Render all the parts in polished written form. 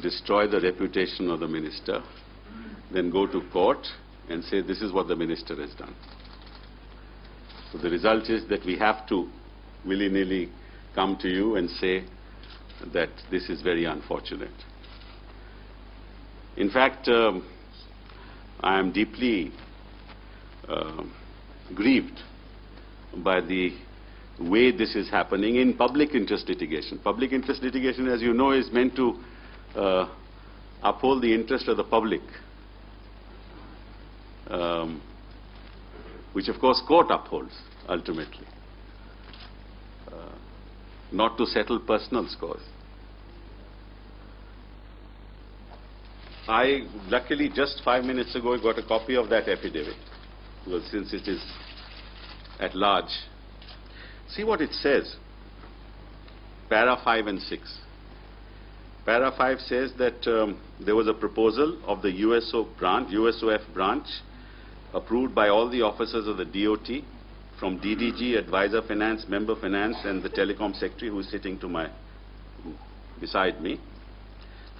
destroy the reputation of the minister, then go to court and say this is what the minister has done. So the result is that we have to willy-nilly come to you and say that this is very unfortunate. In fact, I am deeply grieved by the way this is happening in public interest litigation. Public interest litigation, as you know, is meant to uphold the interest of the public, which of course court upholds ultimately, not to settle personal scores. I luckily just 5 minutes ago got a copy of that affidavit, because since it is at large. See what it says, para 5 and 6. Para 5 says that there was a proposal of the USOF branch approved by all the officers of the DOT, from DDG, Advisor Finance, Member Finance, and the Telecom Secretary, who is sitting to beside me.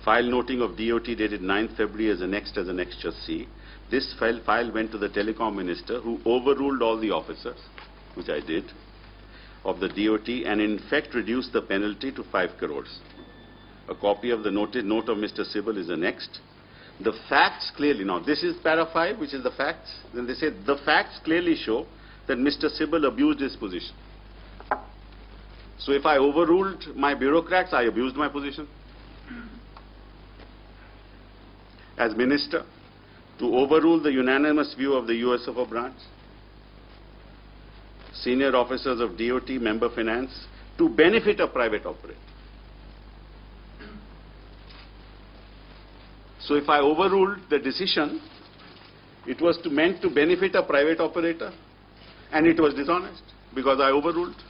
File noting of DOT dated 9th February as annexed as Annexure C. This file went to the Telecom Minister, who overruled all the officers, which I did, of the DOT, and in fact reduced the penalty to 5 crores. A copy of the note of Mr. Sibal is annexed. The facts clearly, now this is para 5, which is the facts. Then they say the facts clearly show that Mr. Sibal abused his position. So if I overruled my bureaucrats, I abused my position as minister, to overrule the unanimous view of the USOF branch, senior officers of DOT, Member Finance, to benefit a private operator. So if I overruled the decision, it was meant to benefit a private operator, and it was dishonest because I overruled.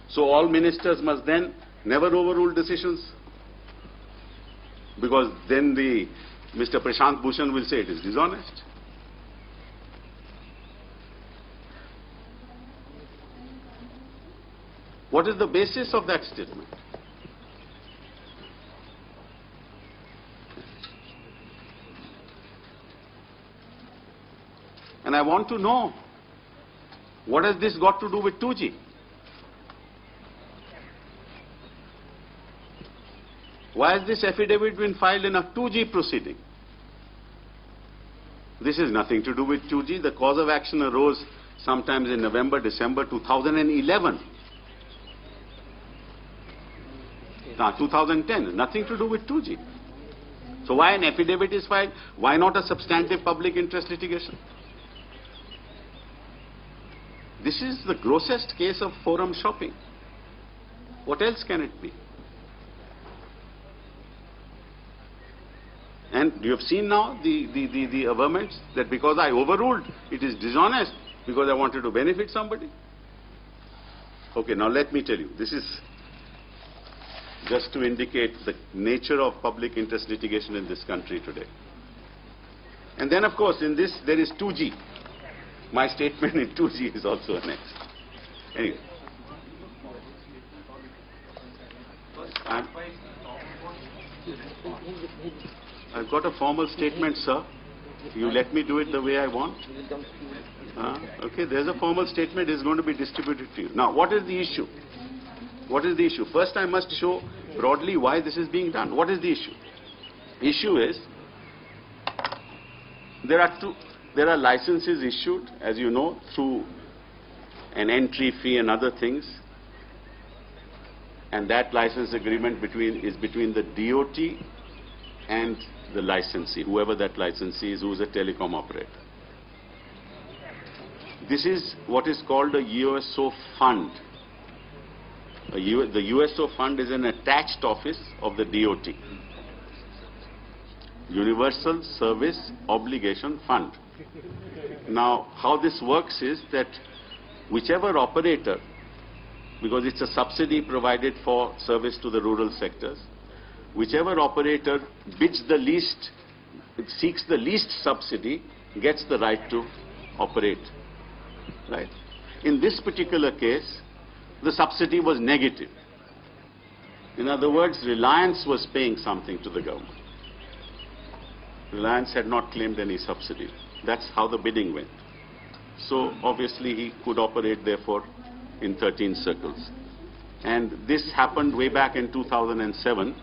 So all ministers must then never overrule decisions, because then Mr. Prashant Bhushan will say it is dishonest. What is the basis of that statement? And I want to know, what has this got to do with 2G? Why has this affidavit been filed in a 2G proceeding? This is nothing to do with 2G. The cause of action arose sometimes in November, December 2011. 2010, nothing to do with 2G. So why an affidavit is filed? Why not a substantive public interest litigation? This is the grossest case of forum shopping. What else can it be? And you have seen now the averments that because I overruled, it is dishonest because I wanted to benefit somebody. Okay, now let me tell you, this is just to indicate the nature of public interest litigation in this country today. And then of course in this there is 2G. My statement in 2G is also annexed. Anyway. I've got a formal statement, sir. You let me do it the way I want. Okay, there's a formal statement. It's going to be distributed to you. Now, what is the issue? What is the issue? First, I must show broadly why this is being done. What is the issue? Issue is there are licenses issued, as you know, through an entry fee and other things, and that license agreement is between the DOT and the licensee, whoever that licensee is, who is a telecom operator. This is what is called a USO fund. The USO fund is an attached office of the DOT, Universal Service Obligation Fund. Now, how this works is that whichever operator, because it's a subsidy provided for service to the rural sectors, whichever operator bids the least, seeks the least subsidy, gets the right to operate. Right? In this particular case, the subsidy was negative. In other words, Reliance was paying something to the government. Reliance had not claimed any subsidy. That's how the bidding went. So obviously he could operate therefore in 13 circles. And this happened way back in 2007.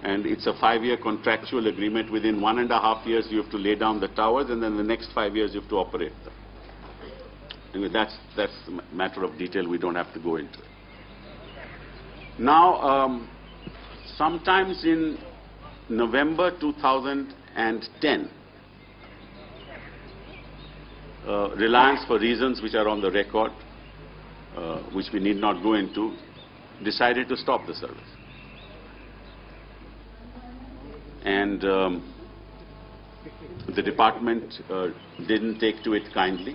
And it's a 5-year contractual agreement. Within 1.5 years you have to lay down the towers, and then the next 5 years you have to operate them. Anyway, that's a matter of detail. We don't have to go into it. Now, sometimes in November 2010, Reliance, for reasons which are on the record, which we need not go into, decided to stop the service. And the department didn't take to it kindly,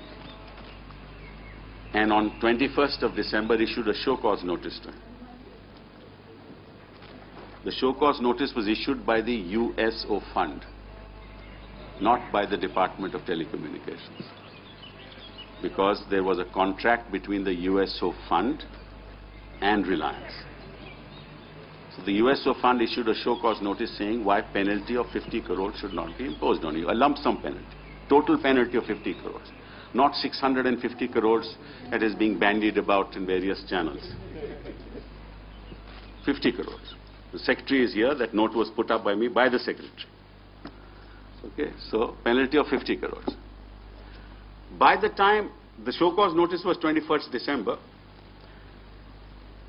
and on 21st of December issued a show cause notice to him. The show cause notice was issued by the USO Fund, not by the Department of Telecommunications, because there was a contract between the USO Fund and Reliance. So the USO Fund issued a show cause notice saying why penalty of 50 crores should not be imposed on you, a lump sum penalty, total penalty of 50 crores, not 650 crores that is being bandied about in various channels. 50 crores. The secretary is here. That note was put up by me by the secretary. Okay, so penalty of 50 crores. By the time the show cause notice was 21st December,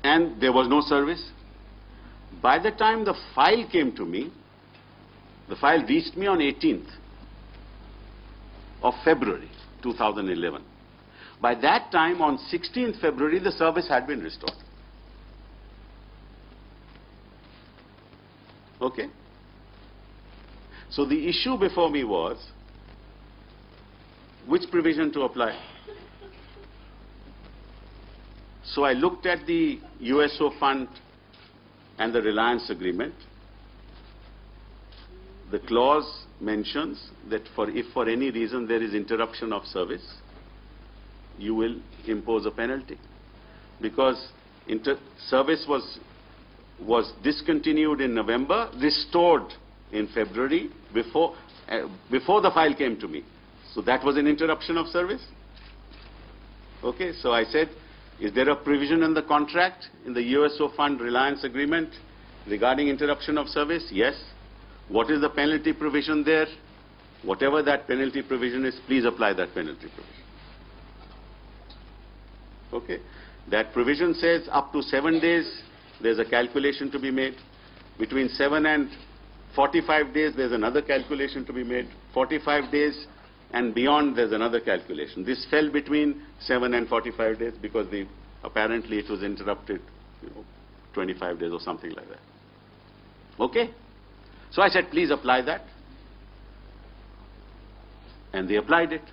and there was no service. By the time the file came to me, the file reached me on 18th of February 2011. By that time, on 16th February, the service had been restored. Okay? So the issue before me was which provision to apply. So I looked at the USO Fund and the Reliance agreement. The clause mentions that if for any reason there is interruption of service, you will impose a penalty. Because service was discontinued in November, restored in February before the file came to me. So that was an interruption of service. Okay, so I said, is there a provision in the contract, in the USO Fund Reliance agreement regarding interruption of service? Yes. What is the penalty provision there? Whatever that penalty provision is, please apply that penalty provision. Okay. That provision says up to 7 days, there's a calculation to be made. Between 7 and 45 days, there's another calculation to be made. 45 days and beyond, there's another calculation. This fell between 7 and 45 days because apparently it was interrupted, 25 days or something like that. Okay? So I said, please apply that. And they applied it.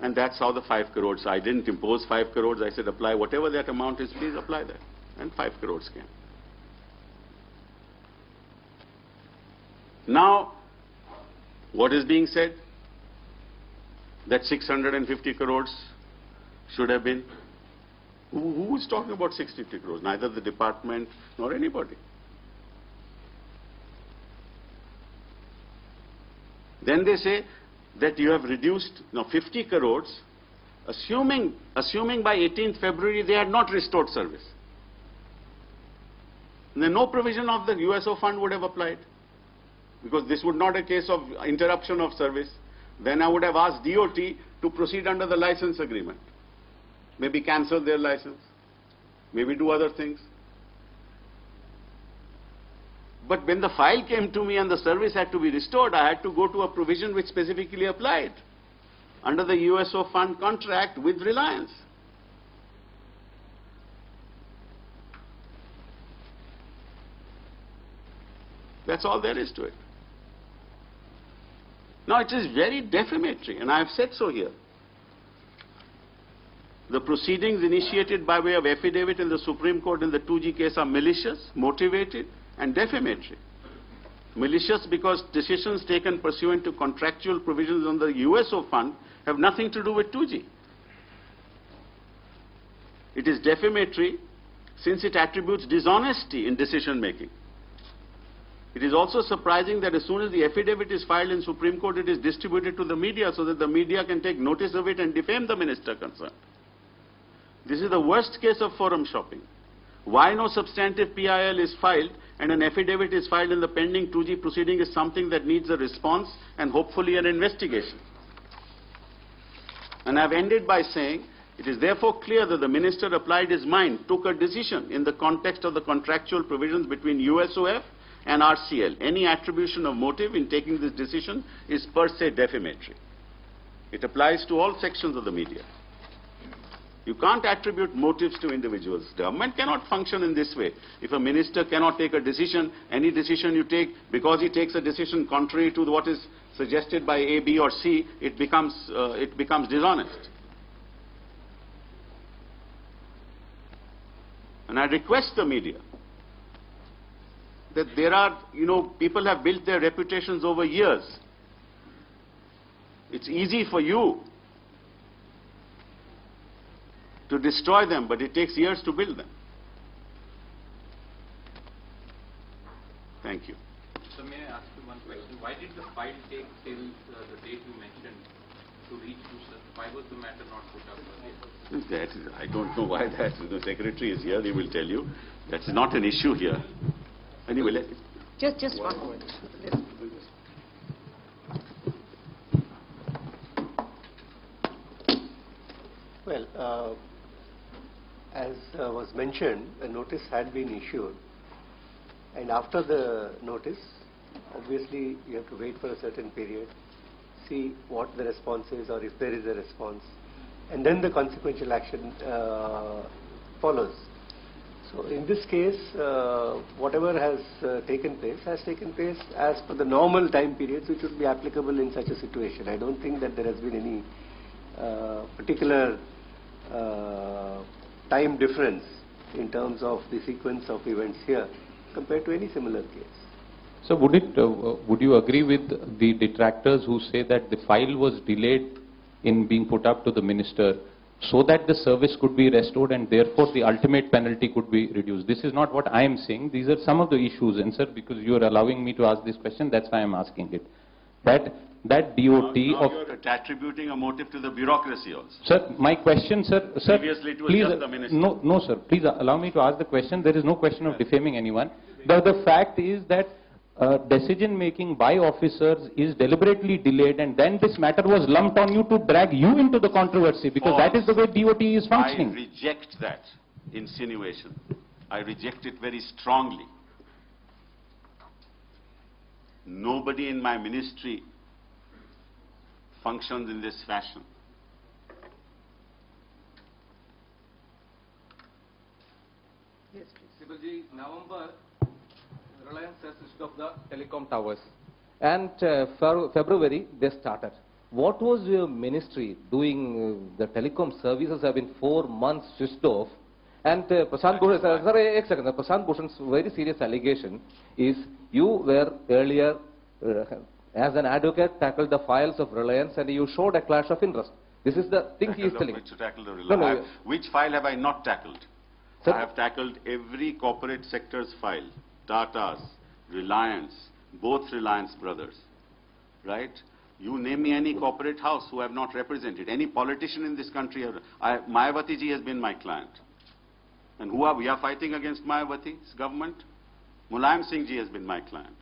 And that's how the 5 crores. I didn't impose 5 crores. I said, apply whatever that amount is, please apply that. And 5 crores came. Now, what is being said? That 650 crores should have been. Who is talking about 650 crores? Neither the department nor anybody. Then they say that you have reduced, now 50 crores, assuming by 18th February they had not restored service. Then no provision of the USO Fund would have applied. Because this would not be a case of interruption of service. Then I would have asked DOT to proceed under the license agreement. Maybe cancel their license. Maybe do other things. But when the file came to me and the service had to be restored, I had to go to a provision which specifically applied under the USO Fund contract with Reliance. That's all there is to it. Now it is very defamatory, and I have said so here. The proceedings initiated by way of affidavit in the Supreme Court in the 2G case are malicious, motivated, and defamatory. Malicious because decisions taken pursuant to contractual provisions on the USO Fund have nothing to do with 2G. It is defamatory since it attributes dishonesty in decision making. It is also surprising that as soon as the affidavit is filed in Supreme Court, it is distributed to the media so that the media can take notice of it and defame the minister concerned. This is the worst case of forum shopping. Why no substantive PIL is filed and an affidavit is filed in the pending 2G proceeding is something that needs a response and hopefully an investigation. And I've ended by saying, it is therefore clear that the minister applied his mind, took a decision in the context of the contractual provisions between USOF and RCL. Any attribution of motive in taking this decision is per se defamatory. It applies to all sections of the media. You can't attribute motives to individuals. Government cannot function in this way. If a minister cannot take a decision, any decision you take, because he takes a decision contrary to what is suggested by A, B or C, it becomes dishonest. And I request the media that there are, people have built their reputations over years. It's easy for you to destroy them, but it takes years to build them. Thank you. So may I ask you one question? Why did the file take till the date you mentioned to reach to sir? Why was the matter not put up earlier? I don't know why that. The secretary is here, he will tell you. That's not an issue here. Anyway, just one moment. Well, as was mentioned, a notice had been issued, and after the notice, obviously you have to wait for a certain period, see what the response is or if there is a response, and then the consequential action follows. So in this case, whatever has taken place as per the normal time periods which would be applicable in such a situation. I don't think that there has been any particular time difference in terms of the sequence of events here compared to any similar case. So would you agree with the detractors who say that the file was delayed in being put up to the minister so that the service could be restored and therefore the ultimate penalty could be reduced? This is not what I am saying. These are some of the issues, and sir, because you are allowing me to ask this question, that's why I am asking it. That DOT now of... you're attributing a motive to the bureaucracy also. Sir, my question, sir, Previously it was please, just the minister. no, sir, please allow me to ask the question. There is no question of defaming anyone. The fact is that decision making by officers is deliberately delayed, and then this matter was lumped on you to drag you into the controversy, because False. that is the way DOT is functioning. I reject that insinuation. I reject it very strongly. Nobody in my ministry functions in this fashion. Yes, please. Sibalji, November, Reliance has switched off the telecom towers. And February, they started. What was your ministry doing? The telecom services have been 4 months switched off. And Prashant Bhushan, sir, a second. Prashant Bhushan's very serious allegation is you were earlier, as an advocate, tackled the files of Reliance and you showed a clash of interest. This is the thing he is telling. Which file have I not tackled? Sir? I have tackled every corporate sector's file. Tata's, Reliance, both Reliance brothers, right? You name me any corporate house who have not represented. Any politician in this country. Mayawati ji has been my client. And we are fighting against Mayawati's government? Mulayam Singh ji has been my client.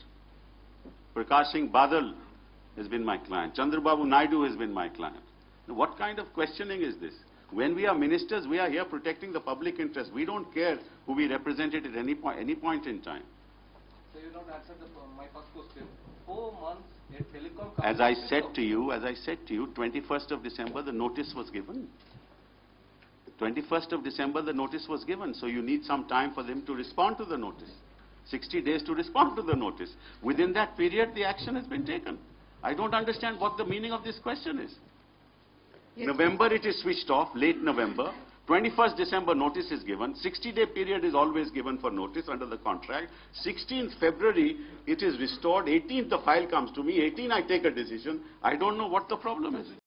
Prakash Singh Badal has been my client. Chandrababu Naidu has been my client. Now, what kind of questioning is this? When we are ministers, we are here protecting the public interest. We don't care who we represented at any point in time. So you don't answer my first question. 4 months, a telecom... As I said to you, 21st of December, the notice was given. 21st of December, the notice was given. So you need some time for them to respond to the notice. 60 days to respond to the notice. Within that period, the action has been taken. I don't understand what the meaning of this question is. Yes. November, it is switched off, late November. 21st December, notice is given. 60-day period is always given for notice under the contract. 16th February, it is restored. 18th, the file comes to me. 18th, I take a decision. I don't know what the problem is.